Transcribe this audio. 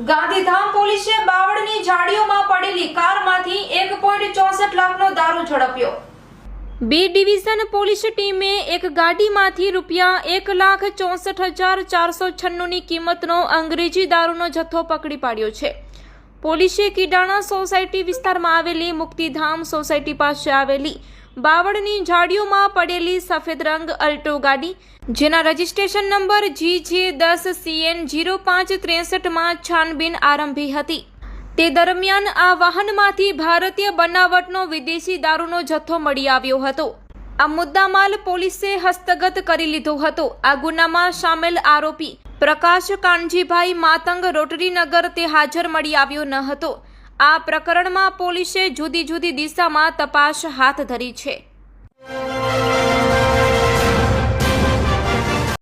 ગાંધીધામ પોલીસે બાવળની ઝાડીઓમાં પડેલી કારમાંથી 1.64 લાખનો દારૂ ઝડપ્યો। બી ડિવિઝન પોલીસ ટીમે એક ગાડીમાંથી રૂપિયા 1,64,496ની કિંમતનો અંગ્રેજી દારૂનો જથ્થો પકડી પાડ્યો છે। પોલીસે કિડાણા સોસાયટી વિસ્તારમાં આવેલી મુક્તિધામ સોસાયટી પાસે આવેલી બાવળની ઝાડીઓમાં પડેલી સફેદ રંગ અલ્ટો ગાડી જેના રજિસ્ટ્રેશન નંબર GJ10CN0563માં છાનબીન આરંભી હતી। તે દરમિયાન આ વાહનમાંથી ભારતીય બનાવટનો વિદેશી દારૂનો જથ્થો મળી આવ્યો હતો। આ મુદ્દામાલ પોલીસે હસ્તગત કરી લીધો હતો। આ ગુનામાં સામેલ આરોપી પ્રકાશ કાનજીભાઈ માતંગ રોટરીનગર તે હાજર મળી આવ્યો ન હતો। આ પ્રકરણમાં પોલીસે જુદી જુદી દિશામાં તપાસ હાથ ધરી છે।